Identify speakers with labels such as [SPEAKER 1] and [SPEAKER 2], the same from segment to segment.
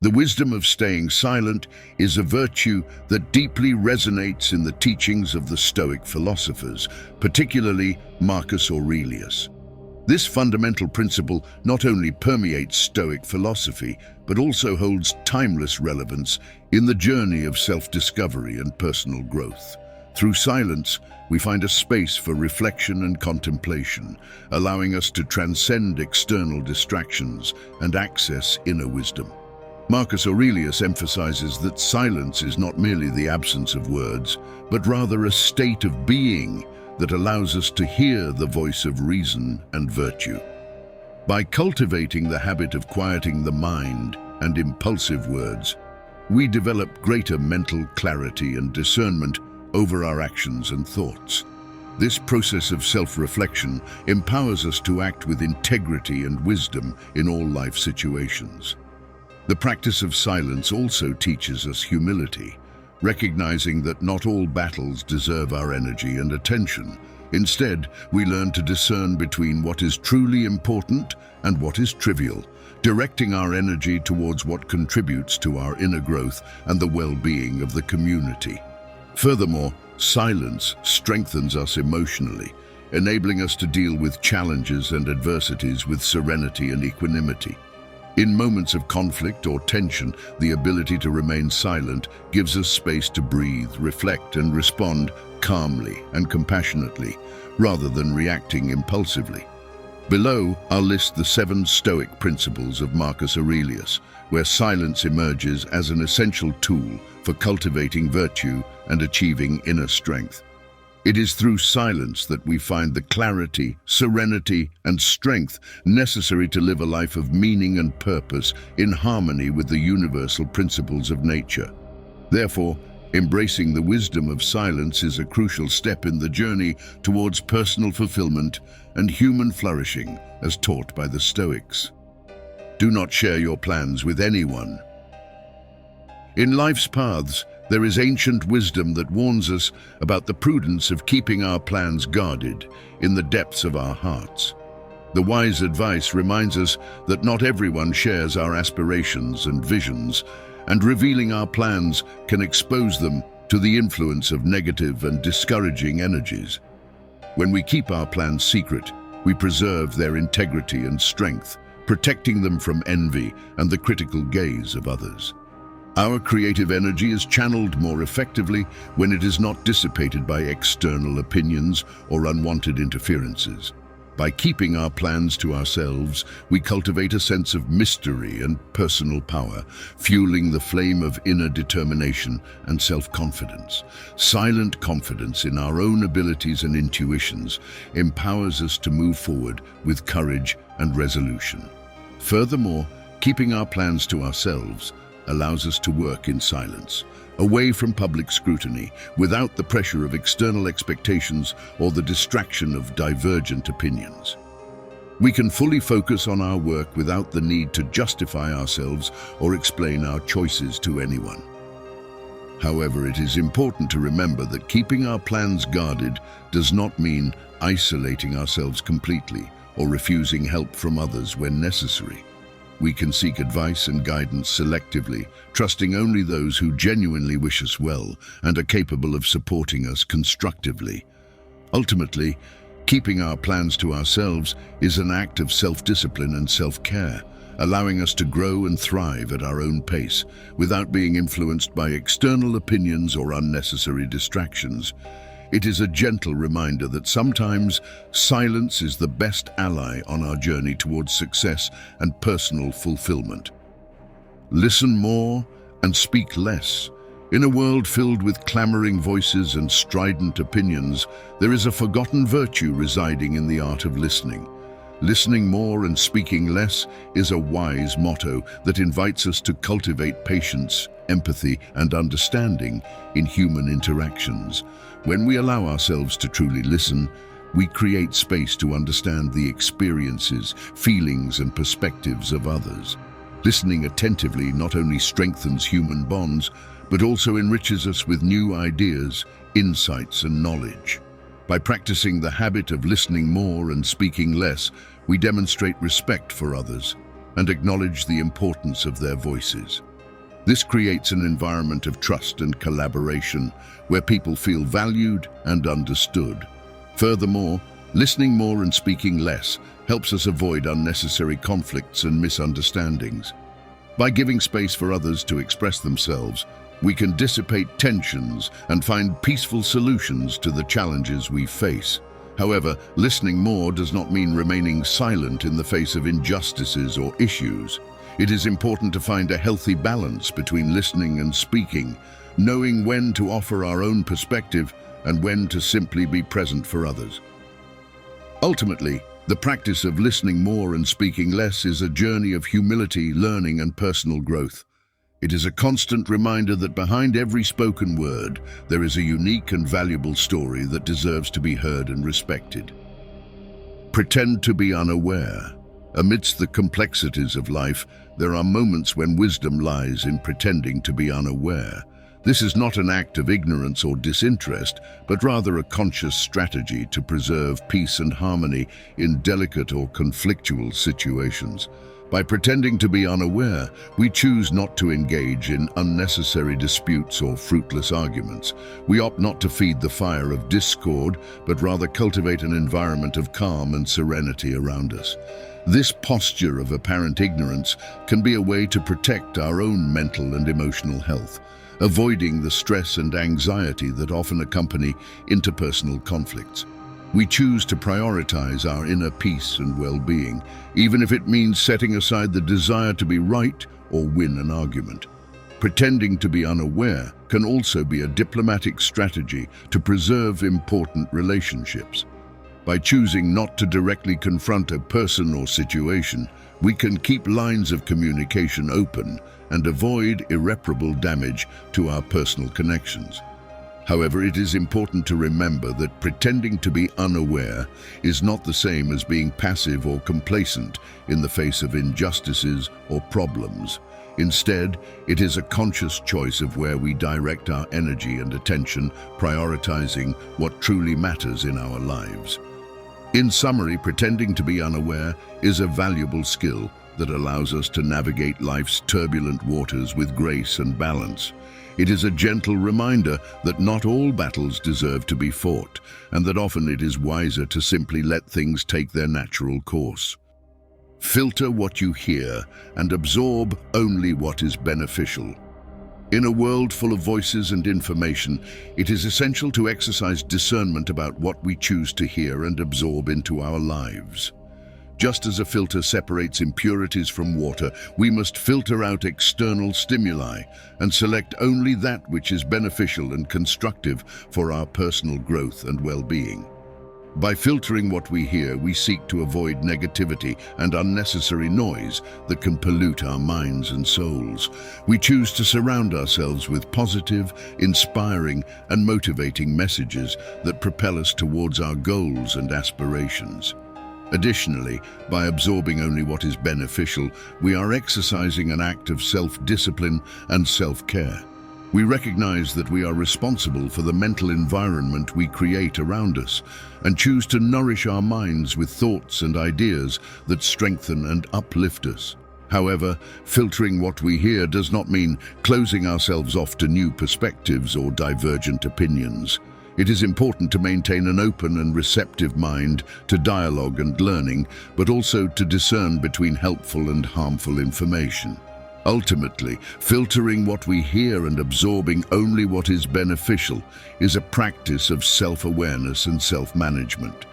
[SPEAKER 1] The wisdom of staying silent is a virtue that deeply resonates in the teachings of the Stoic philosophers, particularly Marcus Aurelius. This fundamental principle not only permeates Stoic philosophy, but also holds timeless relevance in the journey of self-discovery and personal growth. Through silence, we find a space for reflection and contemplation, allowing us to transcend external distractions and access inner wisdom. Marcus Aurelius emphasizes that silence is not merely the absence of words, but rather a state of being that allows us to hear the voice of reason and virtue. By cultivating the habit of quieting the mind and impulsive words, we develop greater mental clarity and discernment over our actions and thoughts. This process of self-reflection empowers us to act with integrity and wisdom in all life situations. The practice of silence also teaches us humility, recognizing that not all battles deserve our energy and attention. Instead, we learn to discern between what is truly important and what is trivial, directing our energy towards what contributes to our inner growth and the well-being of the community. Furthermore, silence strengthens us emotionally, enabling us to deal with challenges and adversities with serenity and equanimity. In moments of conflict or tension, the ability to remain silent gives us space to breathe, reflect, and respond calmly and compassionately, rather than reacting impulsively. Below, I'll list the 7 Stoic principles of Marcus Aurelius, where silence emerges as an essential tool for cultivating virtue and achieving inner strength. It is through silence that we find the clarity, serenity, and strength necessary to live a life of meaning and purpose in harmony with the universal principles of nature. Therefore, embracing the wisdom of silence is a crucial step in the journey towards personal fulfillment and human flourishing, as taught by the Stoics. Do not share your plans with anyone. In life's paths, there is ancient wisdom that warns us about the prudence of keeping our plans guarded in the depths of our hearts. The wise advice reminds us that not everyone shares our aspirations and visions, and revealing our plans can expose them to the influence of negative and discouraging energies. When we keep our plans secret, we preserve their integrity and strength, protecting them from envy and the critical gaze of others. Our creative energy is channeled more effectively when it is not dissipated by external opinions or unwanted interferences. By keeping our plans to ourselves, we cultivate a sense of mystery and personal power, fueling the flame of inner determination and self-confidence. Silent confidence in our own abilities and intuitions empowers us to move forward with courage and resolution. Furthermore, keeping our plans to ourselves allows us to work in silence, away from public scrutiny, without the pressure of external expectations or the distraction of divergent opinions. We can fully focus on our work without the need to justify ourselves or explain our choices to anyone. However, it is important to remember that keeping our plans guarded does not mean isolating ourselves completely or refusing help from others when necessary. We can seek advice and guidance selectively, trusting only those who genuinely wish us well and are capable of supporting us constructively. Ultimately, keeping our plans to ourselves is an act of self-discipline and self-care, allowing us to grow and thrive at our own pace without being influenced by external opinions or unnecessary distractions. It is a gentle reminder that sometimes silence is the best ally on our journey towards success and personal fulfillment. Listen more and speak less. In a world filled with clamoring voices and strident opinions, there is a forgotten virtue residing in the art of listening. Listening more and speaking less is a wise motto that invites us to cultivate patience, empathy, and understanding in human interactions. When we allow ourselves to truly listen, we create space to understand the experiences, feelings, and perspectives of others. Listening attentively not only strengthens human bonds, but also enriches us with new ideas, insights, and knowledge. By practicing the habit of listening more and speaking less, we demonstrate respect for others and acknowledge the importance of their voices. This creates an environment of trust and collaboration where people feel valued and understood. Furthermore, listening more and speaking less helps us avoid unnecessary conflicts and misunderstandings. By giving space for others to express themselves, we can dissipate tensions and find peaceful solutions to the challenges we face. However, listening more does not mean remaining silent in the face of injustices or issues. It is important to find a healthy balance between listening and speaking, knowing when to offer our own perspective and when to simply be present for others. Ultimately, the practice of listening more and speaking less is a journey of humility, learning, and personal growth. It is a constant reminder that behind every spoken word, there is a unique and valuable story that deserves to be heard and respected. Pretend to be unaware. Amidst the complexities of life, there are moments when wisdom lies in pretending to be unaware. This is not an act of ignorance or disinterest, but rather a conscious strategy to preserve peace and harmony in delicate or conflictual situations. By pretending to be unaware, we choose not to engage in unnecessary disputes or fruitless arguments. We opt not to feed the fire of discord, but rather cultivate an environment of calm and serenity around us. This posture of apparent ignorance can be a way to protect our own mental and emotional health, avoiding the stress and anxiety that often accompany interpersonal conflicts. We choose to prioritize our inner peace and well-being, even if it means setting aside the desire to be right or win an argument. Pretending to be unaware can also be a diplomatic strategy to preserve important relationships. By choosing not to directly confront a person or situation, we can keep lines of communication open and avoid irreparable damage to our personal connections. However, it is important to remember that pretending to be unaware is not the same as being passive or complacent in the face of injustices or problems. Instead, it is a conscious choice of where we direct our energy and attention, prioritizing what truly matters in our lives. In summary, pretending to be unaware is a valuable skill that allows us to navigate life's turbulent waters with grace and balance. It is a gentle reminder that not all battles deserve to be fought, and that often it is wiser to simply let things take their natural course. Filter what you hear and absorb only what is beneficial. In a world full of voices and information, it is essential to exercise discernment about what we choose to hear and absorb into our lives. Just as a filter separates impurities from water, we must filter out external stimuli and select only that which is beneficial and constructive for our personal growth and well-being. By filtering what we hear, we seek to avoid negativity and unnecessary noise that can pollute our minds and souls. We choose to surround ourselves with positive, inspiring, and motivating messages that propel us towards our goals and aspirations. Additionally, by absorbing only what is beneficial, we are exercising an act of self-discipline and self-care. We recognize that we are responsible for the mental environment we create around us and choose to nourish our minds with thoughts and ideas that strengthen and uplift us. However, filtering what we hear does not mean closing ourselves off to new perspectives or divergent opinions. It is important to maintain an open and receptive mind to dialogue and learning, but also to discern between helpful and harmful information. Ultimately, filtering what we hear and absorbing only what is beneficial is a practice of self-awareness and self-management.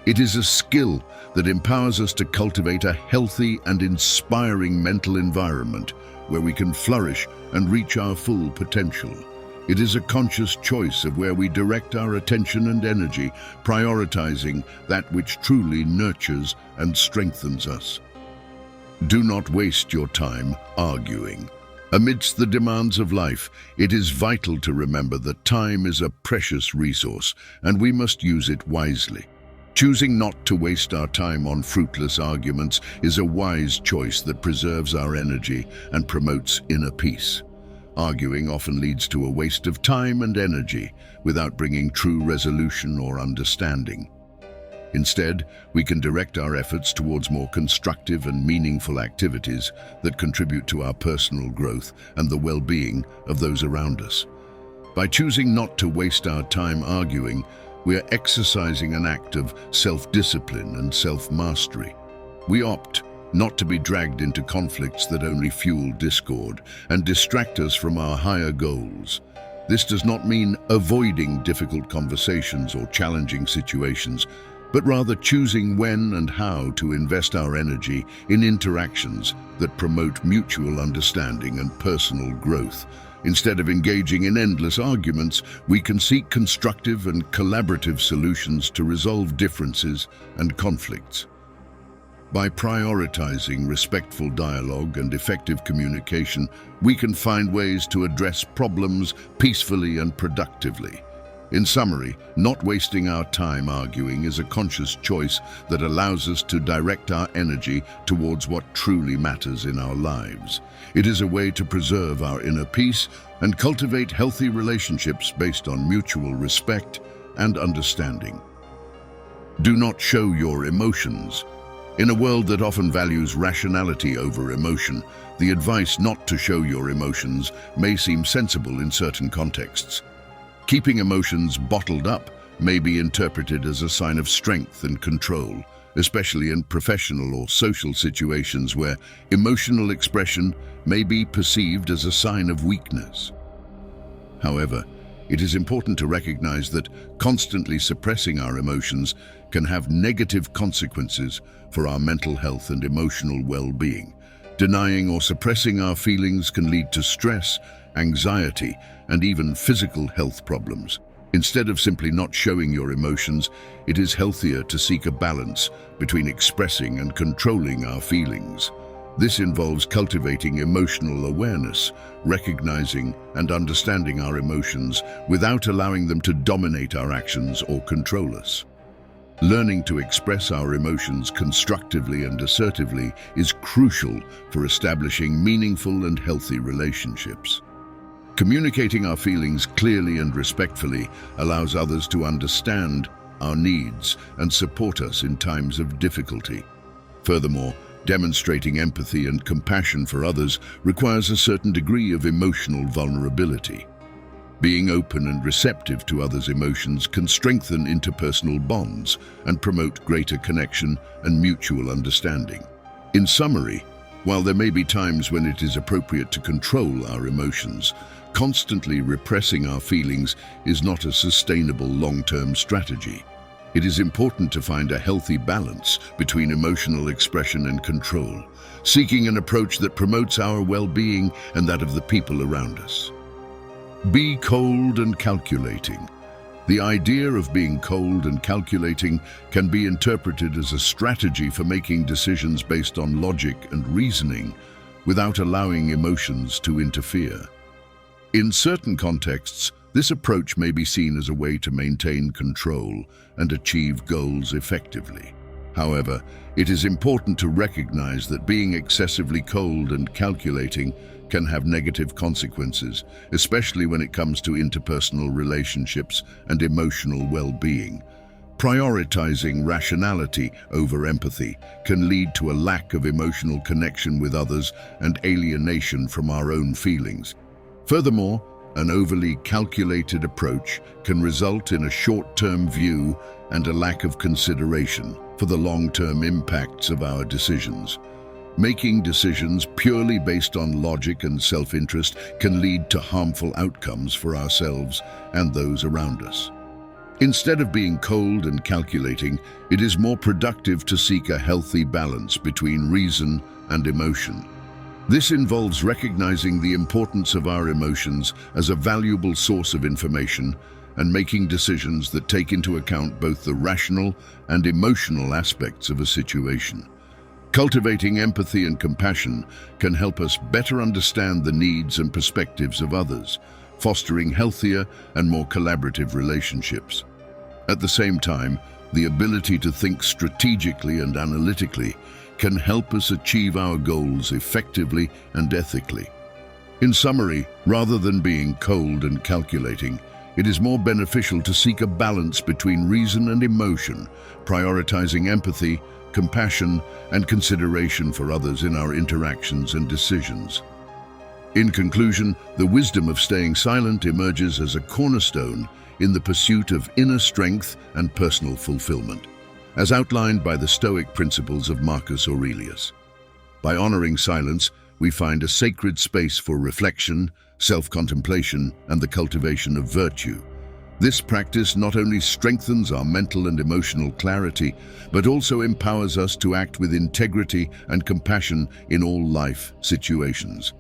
[SPEAKER 1] It is a skill that empowers us to cultivate a healthy and inspiring mental environment where we can flourish and reach our full potential. It is a conscious choice of where we direct our attention and energy, prioritizing that which truly nurtures and strengthens us. Do not waste your time arguing. Amidst the demands of life, it is vital to remember that time is a precious resource, and we must use it wisely. Choosing not to waste our time on fruitless arguments is a wise choice that preserves our energy and promotes inner peace. Arguing often leads to a waste of time and energy without bringing true resolution or understanding. Instead, we can direct our efforts towards more constructive and meaningful activities that contribute to our personal growth and the well-being of those around us. By choosing not to waste our time arguing, we are exercising an act of self-discipline and self-mastery. We opt not to be dragged into conflicts that only fuel discord and distract us from our higher goals. This does not mean avoiding difficult conversations or challenging situations, but rather choosing when and how to invest our energy in interactions that promote mutual understanding and personal growth. Instead of engaging in endless arguments, we can seek constructive and collaborative solutions to resolve differences and conflicts. By prioritizing respectful dialogue and effective communication, we can find ways to address problems peacefully and productively. In summary, not wasting our time arguing is a conscious choice that allows us to direct our energy towards what truly matters in our lives. It is a way to preserve our inner peace and cultivate healthy relationships based on mutual respect and understanding. Do not show your emotions. In a world that often values rationality over emotion, the advice not to show your emotions may seem sensible in certain contexts. Keeping emotions bottled up may be interpreted as a sign of strength and control, especially in professional or social situations where emotional expression may be perceived as a sign of weakness. However, it is important to recognize that constantly suppressing our emotions can have negative consequences for our mental health and emotional well-being. Denying or suppressing our feelings can lead to stress, anxiety, and even physical health problems. Instead of simply not showing your emotions, it is healthier to seek a balance between expressing and controlling our feelings. This involves cultivating emotional awareness, recognizing and understanding our emotions without allowing them to dominate our actions or control us. Learning to express our emotions constructively and assertively is crucial for establishing meaningful and healthy relationships. Communicating our feelings clearly and respectfully allows others to understand our needs and support us in times of difficulty. Furthermore, demonstrating empathy and compassion for others requires a certain degree of emotional vulnerability. Being open and receptive to others' emotions can strengthen interpersonal bonds and promote greater connection and mutual understanding. In summary, while there may be times when it is appropriate to control our emotions, constantly repressing our feelings is not a sustainable long-term strategy. It is important to find a healthy balance between emotional expression and control, seeking an approach that promotes our well-being and that of the people around us. Be cold and calculating. The idea of being cold and calculating can be interpreted as a strategy for making decisions based on logic and reasoning without allowing emotions to interfere. In certain contexts, this approach may be seen as a way to maintain control and achieve goals effectively. However, it is important to recognize that being excessively cold and calculating can have negative consequences, especially when it comes to interpersonal relationships and emotional well-being. Prioritizing rationality over empathy can lead to a lack of emotional connection with others and alienation from our own feelings. Furthermore, an overly calculated approach can result in a short-term view and a lack of consideration for the long-term impacts of our decisions. Making decisions purely based on logic and self-interest can lead to harmful outcomes for ourselves and those around us. Instead of being cold and calculating, it is more productive to seek a healthy balance between reason and emotion. This involves recognizing the importance of our emotions as a valuable source of information and making decisions that take into account both the rational and emotional aspects of a situation. Cultivating empathy and compassion can help us better understand the needs and perspectives of others, fostering healthier and more collaborative relationships. At the same time, the ability to think strategically and analytically can help us achieve our goals effectively and ethically. In summary, rather than being cold and calculating, it is more beneficial to seek a balance between reason and emotion, prioritizing empathy, compassion, and consideration for others in our interactions and decisions. In conclusion, the wisdom of staying silent emerges as a cornerstone in the pursuit of inner strength and personal fulfillment, as outlined by the Stoic principles of Marcus Aurelius. By honoring silence, we find a sacred space for reflection, self-contemplation, and the cultivation of virtue. This practice not only strengthens our mental and emotional clarity, but also empowers us to act with integrity and compassion in all life situations.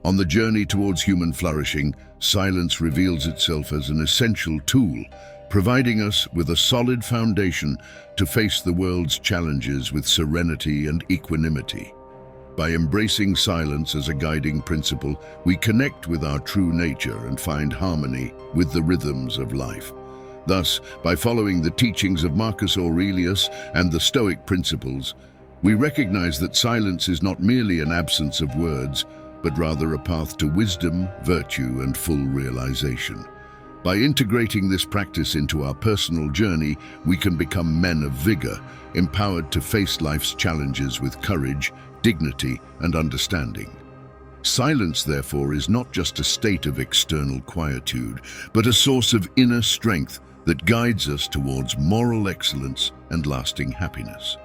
[SPEAKER 1] On the journey towards human flourishing, silence reveals itself as an essential tool, providing us with a solid foundation to face the world's challenges with serenity and equanimity. By embracing silence as a guiding principle, we connect with our true nature and find harmony with the rhythms of life. Thus, by following the teachings of Marcus Aurelius and the Stoic principles, we recognize that silence is not merely an absence of words, but rather a path to wisdom, virtue, and full realization. By integrating this practice into our personal journey, we can become men of vigor, empowered to face life's challenges with courage, dignity, and understanding. Silence, therefore, is not just a state of external quietude, but a source of inner strength that guides us towards moral excellence and lasting happiness.